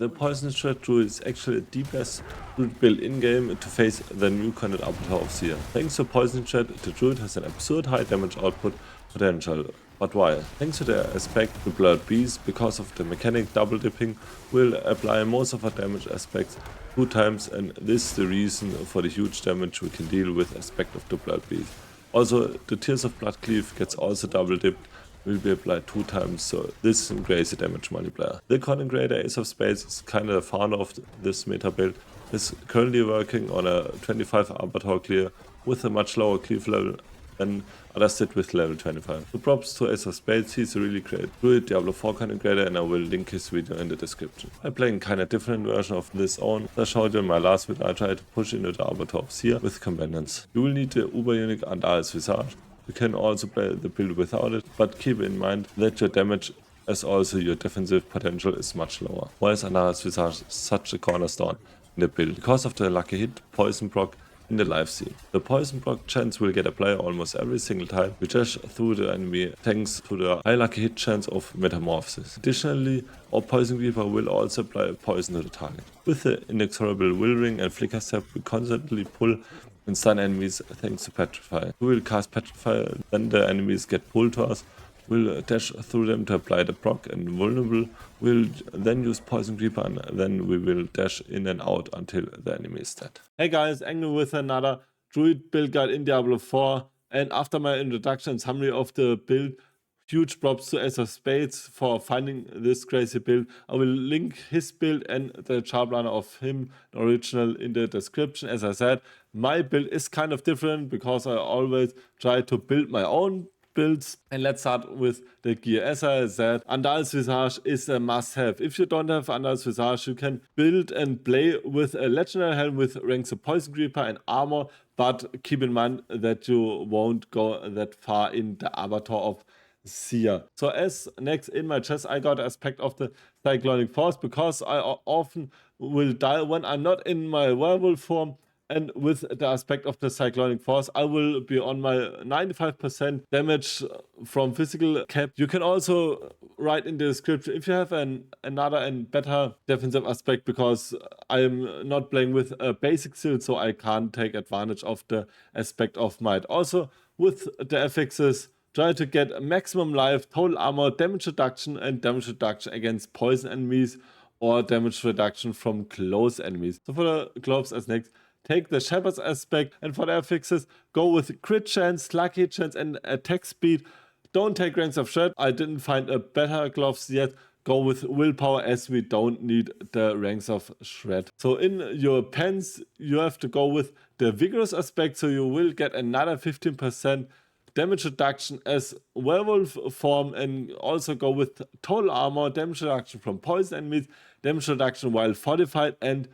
The Poison Shred Druid is actually the best Druid build in-game to face the new content Abattoir of Zir. Thanks to Poison Shred, the Druid has an absurd high damage output potential. But why? Thanks to their aspect, the Blurred Beast, because of the mechanic double dipping, will apply most of our damage aspects 2 times, and this is the reason for the huge damage we can deal with aspect of the Blurred Beast. Also, the Tears of Blood Cleave gets also double dipped, will be applied 2 times, so this is a crazy damage multiplier. The content creator Ace of Spades is kinda the founder of this meta build, is currently working on a 25 Abattoir clear with a much lower cleave level than others did with level 25. So props to Ace of Spades, he's a really great Druid, Diablo 4 content creator, and I will link his video in the description. I'm playing kinda different version of this own. As I showed you in my last video, I tried to push into the Abattoir of Zir with companions. You will need the uber unique Andariels Visage. You can also play the build without it, but keep in mind that your damage as also your defensive potential is much lower. Why is Andariels Visage such a cornerstone in the build? Because of the lucky hit poison proc in the life scene. The poison proc chance will get a player almost every single time you dash through the enemy thanks to the high lucky hit chance of metamorphosis. Additionally, our poison creeper will also apply poison to the target. With the inexorable will ring and flicker step, we constantly pull and stun enemies thanks to Petrify. We will cast Petrify, then the enemies get pulled to us. We'll dash through them to apply the proc, and vulnerable we'll then use Poison Creeper, and then we will dash in and out until the enemy is dead. Hey guys, Angry with another Druid build guide in Diablo 4, and after my introduction and summary of the build, huge props to Ace of Spades for finding this crazy build. I will link his build and the chart planner of him, the original, in the description. As I said, my build is kind of different because I always try to build my own builds. And let's start with the gear. As I said, Andariels Visage is a must-have. If you don't have Andariels Visage, you can build and play with a legendary helm with ranks of Poison Creeper and armor, but keep in mind that you won't go that far in the Abattoir of Zir. So as next in my chest, I got aspect of the Cyclonic Force because I often will die when I'm not in my werewolf form. And with the aspect of the Cyclonic Force, I will be on my 95% damage from physical cap. You can also write in the description if you have another and better defensive aspect, because I am not playing with a basic shield, so I can't take advantage of the aspect of might. Also, with the affixes, try to get maximum life, total armor, damage reduction, and damage reduction against poison enemies or damage reduction from close enemies. So for the gloves as next, take the Shepherd's aspect, and for the affixes, go with crit chance, lucky chance, and attack speed. Don't take ranks of shred. I didn't find a better gloves yet. Go with willpower, as we don't need the ranks of shred. So in your pens, you have to go with the vigorous aspect, so you will get another 15% damage reduction as werewolf form, and also go with total armor, damage reduction from poison enemies, damage reduction while fortified, and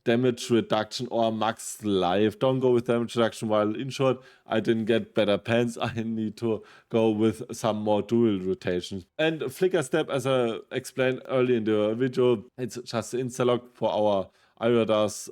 damage reduction or max life. Don't go with damage reduction while injured. I didn't get better pants. I need to go with some more dual rotations. And flicker step, as I explained earlier in the video, it's just the insta-lock for our Iradar's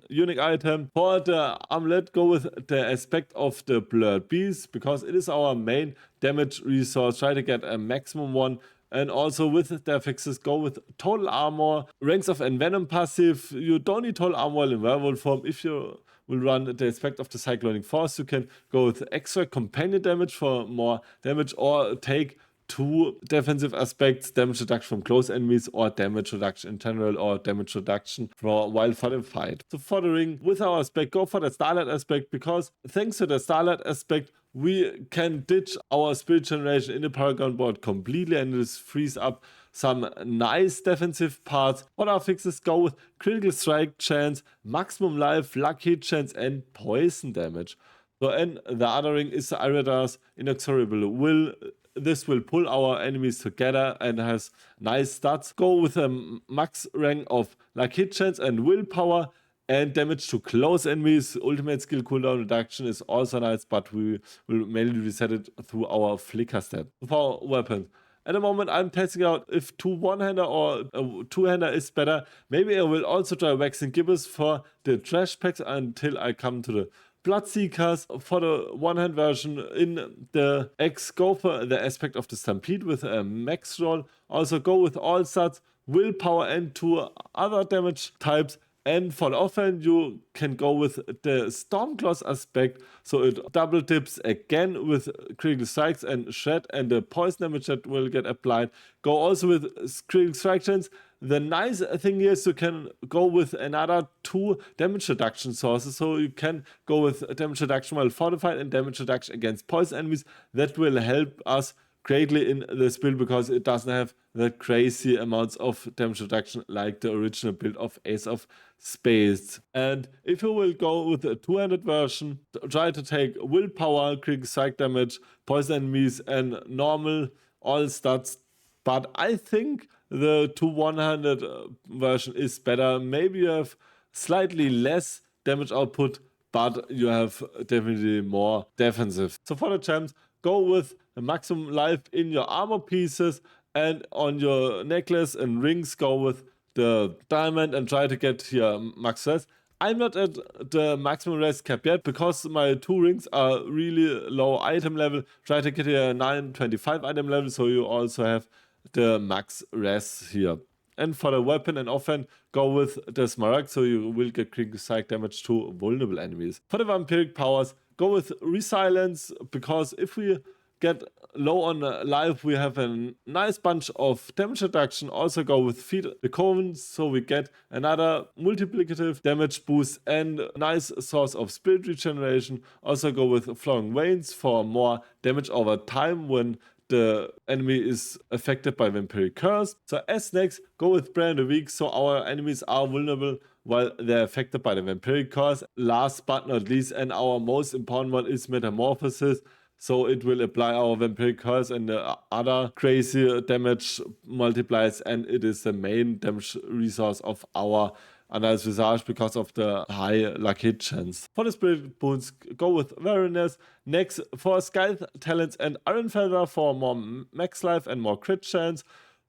unique item. For the amulet, go with the aspect of the Blurred Beast, because it is our main damage resource. Try to get a maximum one. And also with the affixes, go with total armor, ranks of envenom passive. You don't need total armor while in werewolf form. If you will run the aspect of the Cyclonic Force, you can go with extra companion damage for more damage, or take 2 defensive aspects, damage reduction from close enemies, or damage reduction in general, or damage reduction for while fortified. So for the ring, with our aspect, go for the Starlight aspect, because thanks to the Starlight aspect, we can ditch our spirit generation in the Paragon board completely, and this frees up some nice defensive parts. What our fixes, go with critical strike chance, maximum life, lucky chance, and poison damage. So, and the other ring is the Iradar's inexorable will. This will pull our enemies together and has nice stats. Go with a max rank of lucky chance and willpower, and damage to close enemies. Ultimate skill cooldown reduction is also nice, but we will mainly reset it through our flicker step. For weapons, at the moment I'm testing out if 2 one-hander or a 2-hander is better. Maybe I will also try waxing gibbous for the trash packs until I come to the Bloodseekers. For the one-hand version in the X, go for the aspect of the Stampede with a max roll. Also go with all stats willpower and 2 other damage types. And for the offhand, you can go with the Stormclaws aspect, so it double dips again with critical strikes and shred, and the poison damage that will get applied. Go also with critical strike chains. The nice thing is you can go with another 2 damage reduction sources, so you can go with damage reduction while fortified and damage reduction against poison enemies. That will help us greatly in this build because it doesn't have the crazy amounts of damage reduction like the original build of Ace of Spades. And if you will go with a two-handed version, try to take willpower, critical strike damage, poison enemies, and normal all stats. But I think the 2 one-handed version is better. Maybe you have slightly less damage output, but you have definitely more defensive. So for the champs, go with a maximum life in your armor pieces, and on your necklace and rings go with the diamond and try to get here max res. I'm not at the maximum res cap yet because my 2 rings are really low item level. Try to get here 925 item level, so you also have the max res here. And for the weapon and offhand, go with the Smaragd, so you will get critical strike damage to vulnerable enemies. For the Vampiric powers, go with Resilience, because if we get low on life, we have a nice bunch of damage reduction. Also go with Feed the Coven, so we get another multiplicative damage boost and nice source of spirit regeneration. Also go with Flowing Veins for more damage over time when the enemy is affected by Vampiric Curse. So as next, go with Brand of the Week, so our enemies are vulnerable while they're affected by the Vampiric Curse. Last but not least, and our most important one, is Metamorphosis. So it will apply our Vampiric Curse and the other crazy damage multipliers, and it is the main damage resource of our Andariels Visage because of the high luck hit chance. For the spirit boons, go with Weariness. Next, for Scythe Talents and Iron Feather for more max life and more crit chance.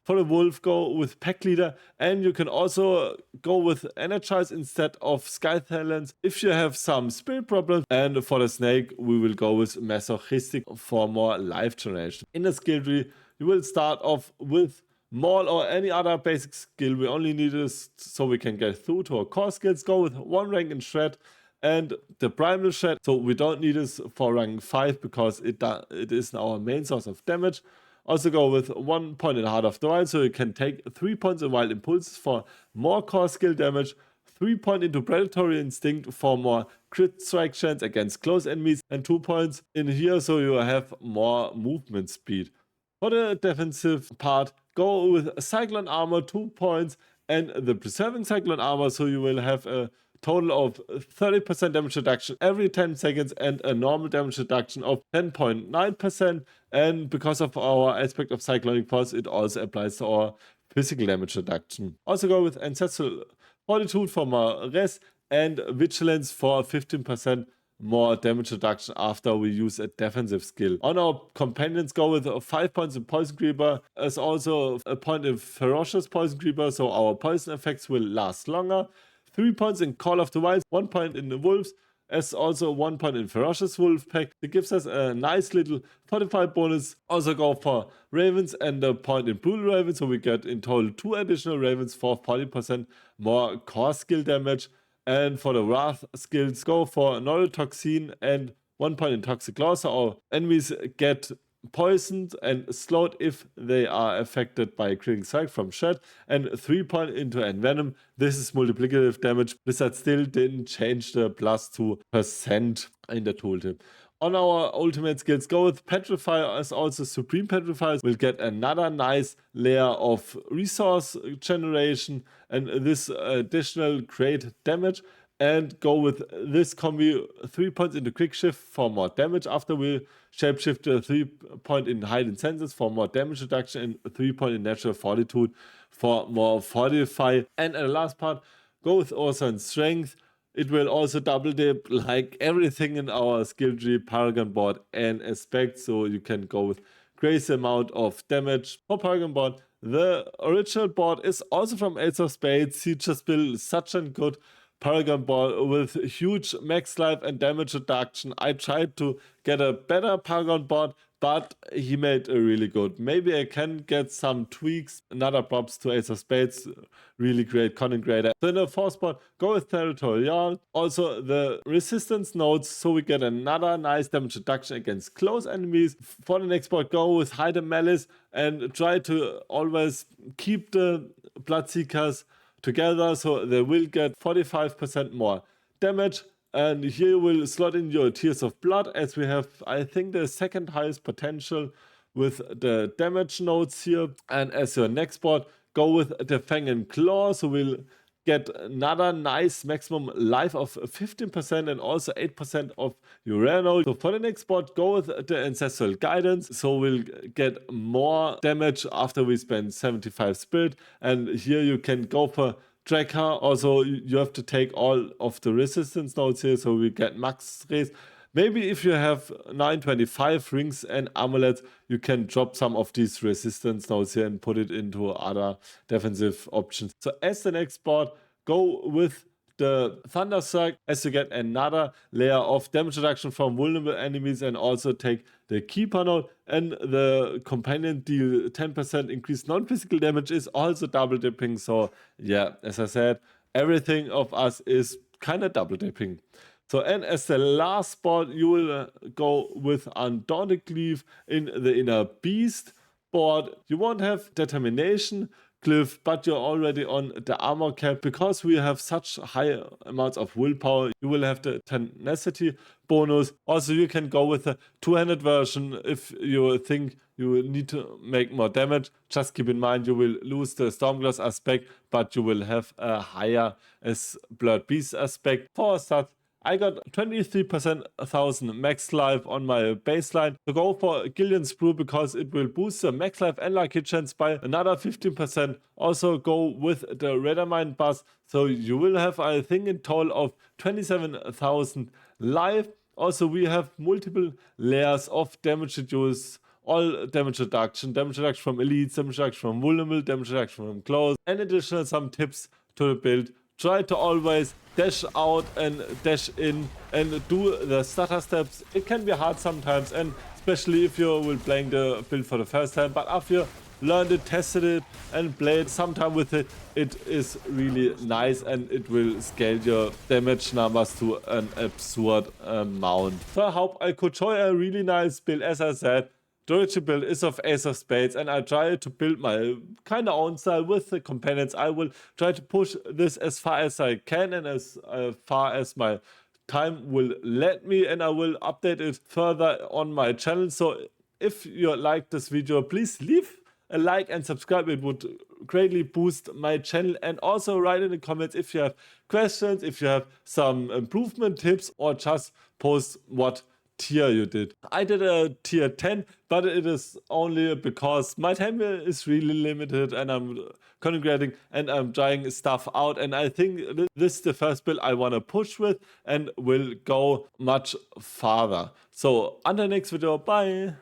For the wolf, go with Pack Leader, and you can also go with Energize instead of Scythe Talents if you have some spirit problems. And for the snake, we will go with Masochistic for more life generation. In the skill tree, you will start off with Maul or any other basic skill. We only need this so we can get through to our core skills. Go with 1 rank in Shred and the Primal Shred. So we don't need this for rank 5 because it is our main source of damage. Also go with 1 point in Heart of the Wild, so you can take 3 points in Wild Impulses for more core skill damage, 3 points into Predatory Instinct for more crit strike chance against close enemies, and 2 points in here so you have more movement speed. For the defensive part, go with Cyclone Armor, 2 points, and the Preserving Cyclone Armor, so you will have a total of 30% damage reduction every 10 seconds and a normal damage reduction of 10.9%. And because of our aspect of Cyclonic Force, it also applies to our physical damage reduction. Also go with Ancestral Fortitude for more res and Vigilance for 15% more damage reduction after we use a defensive skill. On our companions, go with 5 points in Poison Creeper, as also a point in Ferocious Poison Creeper, so our poison effects will last longer. 3 points in Call of the Wild, 1 point in the Wolves, as also 1 point in Ferocious Wolf Pack. It gives us a nice little 45 bonus. Also go for Ravens and a point in Brutal Ravens, so we get in total 2 additional Ravens for 40% more core skill damage. And for the Wrath skills, go for Neurotoxin and 1 point in Toxic Claw, so our enemies get poisoned and slowed if they are affected by critical strike from Shred, and 3 point into Envenom. This is multiplicative damage. Blizzard still didn't change the +2% in the tooltip. On our ultimate skills, go with Petrify, as also Supreme Petrify will get another nice layer of resource generation and this additional great damage. And go with this combi, 3 points into Quick Shift for more damage after we shapeshift, 3 point in Heightened Senses for more damage reduction, and 3 point in Natural Fortitude for more Fortify. And the last part, go with Awesome Strength. It will also double dip like everything in our skill tree, Paragon board and aspect, so you can go with crazy amount of damage. For Paragon board, the original board is also from Ace of Spades. He just built such a good Paragon board with huge max life and damage reduction. I tried to get a better Paragon board, but he made a really good. Maybe I can get some tweaks. Another props to Ace of Spades, really great conning grader. So in the fourth spot, go with Territorial. Also the resistance nodes, so we get another nice damage reduction against close enemies. For the next spot, go with Hide and Malice and try to always keep the Bloodseekers together, so they will get 45% more damage. And here you will slot in your Tears of Blood, as we have, I think, the second highest potential with the damage nodes here. And as your next spot, go with the Fang and Claw, so we'll get another nice maximum life of 15% and also 8% of your rare node. So for the next spot, go with the Ancestral Guidance, so we'll get more damage after we spend 75 spirit. And here you can go for Tracker. Also, you have to take all of the resistance nodes here, so we get max raise. Maybe if you have 925 rings and amulets, you can drop some of these resistance nodes here and put it into other defensive options. So as the next spot, go with the Thunderstrike, as you get another layer of damage reduction from vulnerable enemies, and also take the Keeper node. And the companion deal 10% increased non-physical damage is also double dipping. So yeah, as I said, everything of us is kind of double dipping. So, and as the last spot, you will go with Undaunted Cleave in the Inner Beast board. You won't have Determination Cliff, but you're already on the armor cap. Because we have such high amounts of willpower, you will have the tenacity bonus. Also, you can go with the two-handed version if you think you need to make more damage. Just keep in mind you will lose the Stormglass aspect, but you will have a higher as Blurred Beast aspect. For stats, I got 23,000 max life on my baseline. So go for Gillian's Brew because it will boost the max life and lucky chance by another 15%. Also go with the Redamine Buzz. So you will have, I think, in total of 27,000 life. Also, we have multiple layers of damage reduce. All damage reduction from elites, damage reduction from vulnerable, damage reduction from close, and additional some tips to the build. Try to always dash out and dash in and do the stutter steps. It can be hard sometimes, and especially if you will playing the build for the first time, but after you learned it, tested it, and played sometime with it, it is really nice and it will scale your damage numbers to an absurd amount. So I hope I could show you a really nice build. As I said, the original build is of Ace of Spades, and I try to build my kind of own style with the companions. I will try to push this as far as I can and as far as my time will let me, and I will update it further on my channel. So if you like this video, please leave a like and subscribe. It would greatly boost my channel. And also write in the comments if you have questions, if you have some improvement tips, or just post what tier you did. I did a tier 10, but it is only because my time is really limited and I'm concentrating and I'm trying stuff out, and I think this is the first build I want to push with and will go much farther. So until next video, bye.